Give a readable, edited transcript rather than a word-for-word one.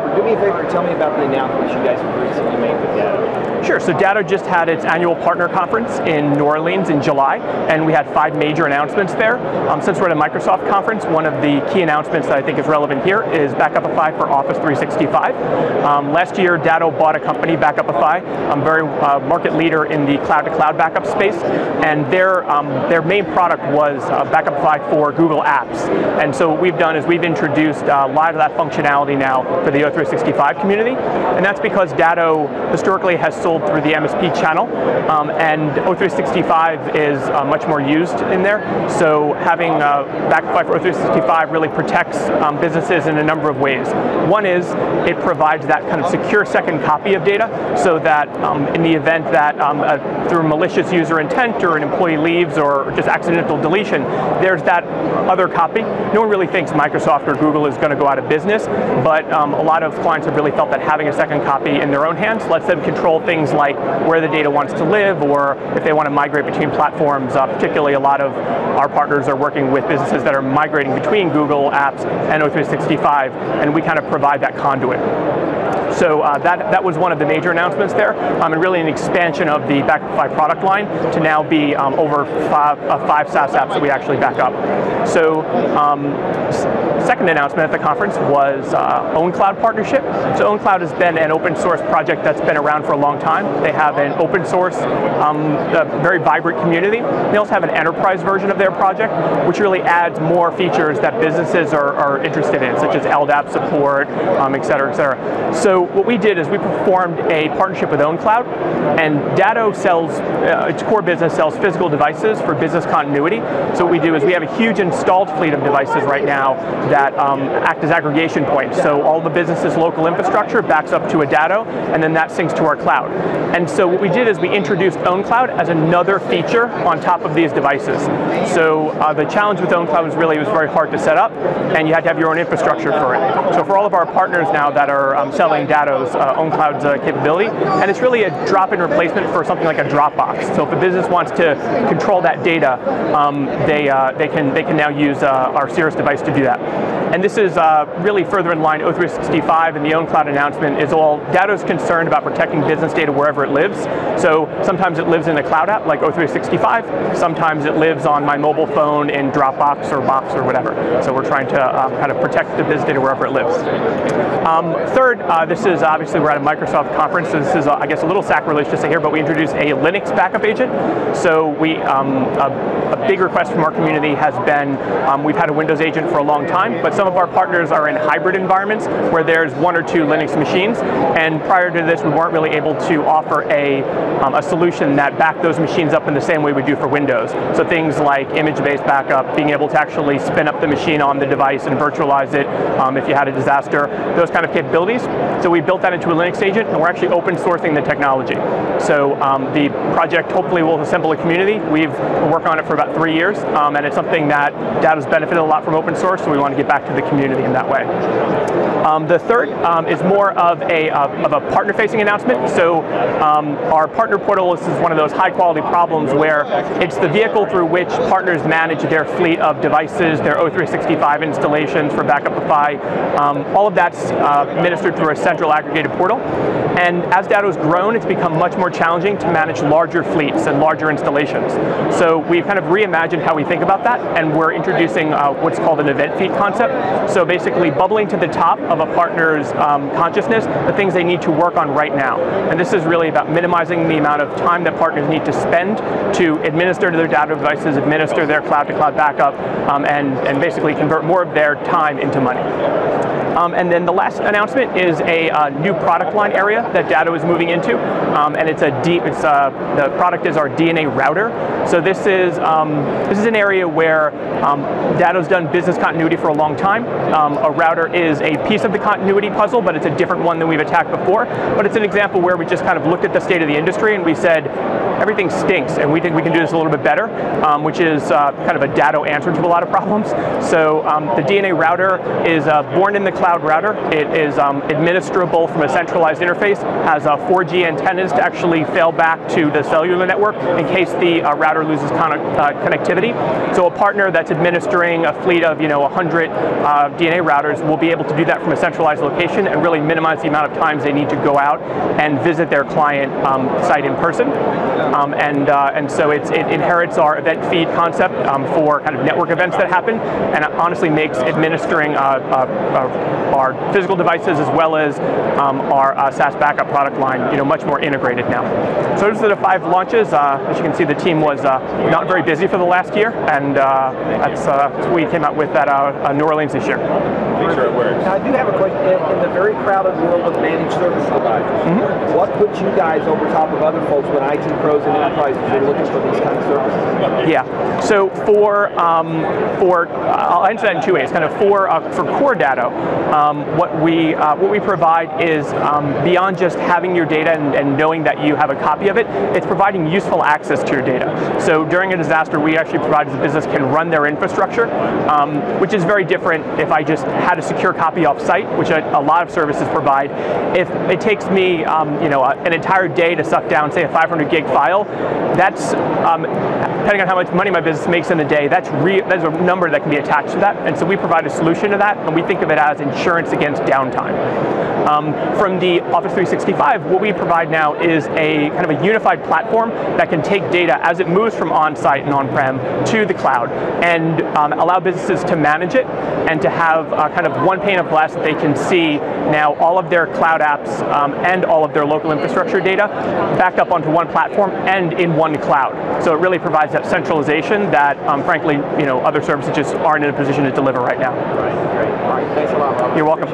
Robert, do me a favor and tell me about the announcements you guys have recently made with Datto. Sure, so Datto just had its annual partner conference in New Orleans in July, and we had 5 major announcements there. Since we're at a Microsoft conference, one of the key announcements that I think is relevant here is Backupify for Office 365. Last year, Datto bought a company, Backupify, very market leader in the cloud-to-cloud backup space, and their main product was Backupify for Google Apps. And so what we've done is we've introduced a lot of that functionality now for the O365 community, and that's because Datto historically has sold through the MSP channel, and O365 is much more used in there. So having Backupify for O365 really protects businesses in a number of ways. One is it provides that kind of secure second copy of data, so that in the event that through malicious user intent or an employee leaves or just accidental deletion, there's that other copy. No one really thinks Microsoft or Google is going to go out of business, but a lot of clients have really felt that having a second copy in their own hands lets them control things like where the data wants to live, or if they want to migrate between platforms. Particularly, a lot of our partners are working with businesses that are migrating between Google Apps and O365, and we kind of provide that conduit. So that was one of the major announcements there, and really an expansion of the Backupify product line to now be over 5 SaaS apps that we actually back up. So second announcement at the conference was OwnCloud partnership. So OwnCloud has been an open source project that's been around for a long time. They have an open source, very vibrant community. They also have an enterprise version of their project, which really adds more features that businesses are interested in, such as LDAP support, et cetera, et cetera. So what we did is we performed a partnership with OwnCloud, and Datto sells, its core business sells physical devices for business continuity. So what we do is we have a huge installed fleet of devices right now that act as aggregation points. So all the business's local infrastructure backs up to a Datto, and then that syncs to our cloud. And so what we did is we introduced OwnCloud as another feature on top of these devices. So the challenge with OwnCloud was really it was very hard to set up, and you had to have your own infrastructure for it. So for all of our partners now that are selling Datto's OwnCloud's capability, and it's really a drop-in replacement for something like a Dropbox. So if a business wants to control that data, they can now use our Cirrus device to do that. And this is really further in line. O365 and the OwnCloud announcement is all Datto's concerned about protecting business data wherever it lives. So sometimes it lives in a cloud app like O365. Sometimes it lives on my mobile phone in Dropbox or Box or whatever. So we're trying to kind of protect the business data wherever it lives. Third, this is obviously we're at a Microsoft conference. So this is I guess a little sacrilege to say here, but we introduced a Linux backup agent. So we a big request from our community has been we've had a Windows agent for a long time, but some of our partners are in hybrid environments where there's 1 or 2 Linux machines, and prior to this we weren't really able to offer a solution that backed those machines up in the same way we do for Windows. So things like image-based backup, being able to actually spin up the machine on the device and virtualize it if you had a disaster, those kind of capabilities. So we built that into a Linux agent, and we're actually open sourcing the technology. So the project hopefully will assemble a community. We've been working on it for about 3 years, and it's something that Datto's benefited a lot from open source, so we want to get back to the community in that way. The third is more of a partner-facing announcement. So our partner portal is one of those high-quality problems where it's the vehicle through which partners manage their fleet of devices, their O365 installations for Backupify. All of that's administered through a central aggregated portal. And as Datto's grown, it's become much more challenging to manage larger fleets and larger installations. So we've kind of reimagined how we think about that, and we're introducing what's called an event feed concept. So basically bubbling to the top of a partner's consciousness the things they need to work on right now. And this is really about minimizing the amount of time that partners need to spend to administer their Datto devices, administer their cloud-to-cloud backup, and basically convert more of their time into money. And then the last announcement is a new product line area that Datto is moving into, and the product is our DNA router. So this is an area where Datto's done business continuity for a long time. A router is a piece of the continuity puzzle, but it's a different one than we've attacked before. But it's an example where we just kind of looked at the state of the industry and we said, everything stinks, and we think we can do this a little bit better, which is kind of a Datto answer to a lot of problems. So the DNA router is born in the cloud router. It is administrable from a centralized interface, has 4G antennas to actually fail back to the cellular network in case the router loses connectivity. So a partner that's administering a fleet of 100 DNA routers will be able to do that from a centralized location and really minimize the amount of times they need to go out and visit their client site in person. And so it inherits our event feed concept for kind of network events that happen, and it honestly makes administering our physical devices as well as our SaaS backup product line much more integrated now. So those are the 5 launches. As you can see, the team was not very busy for the last year, and that's what we came out with at New Orleans this year. Make sure it works. Now, I do have a question. In the very crowded world of managed service providers, what puts you guys over top of other folks when IT pros and enterprises are looking for these kind of services? Yeah. So I'll answer that in 2 ways. Kind of for core data, what we provide is beyond just having your data and knowing that you have a copy of it. It's providing useful access to your data. So during a disaster, we actually provide the business can run their infrastructure, which is very different if I just had a secure copy off-site, which a lot of services provide. If it takes me an entire day to suck down, say, a 500 gig file, that's depending on how much money my business makes in a day, that's a number that can be attached to that. And so we provide a solution to that, and we think of it as insurance against downtime. From the Office 365, what we provide now is a kind of a unified platform that can take data as it moves from on-site and on-prem to the cloud and allow businesses to manage it and to have kind of one pane of glass that they can see now all of their cloud apps and all of their local infrastructure data backed up onto one platform and in one cloud. So it really provides that centralization that, frankly, other services just aren't in a position to deliver right now. Right, great. All right, thanks a lot, Rob. You're welcome.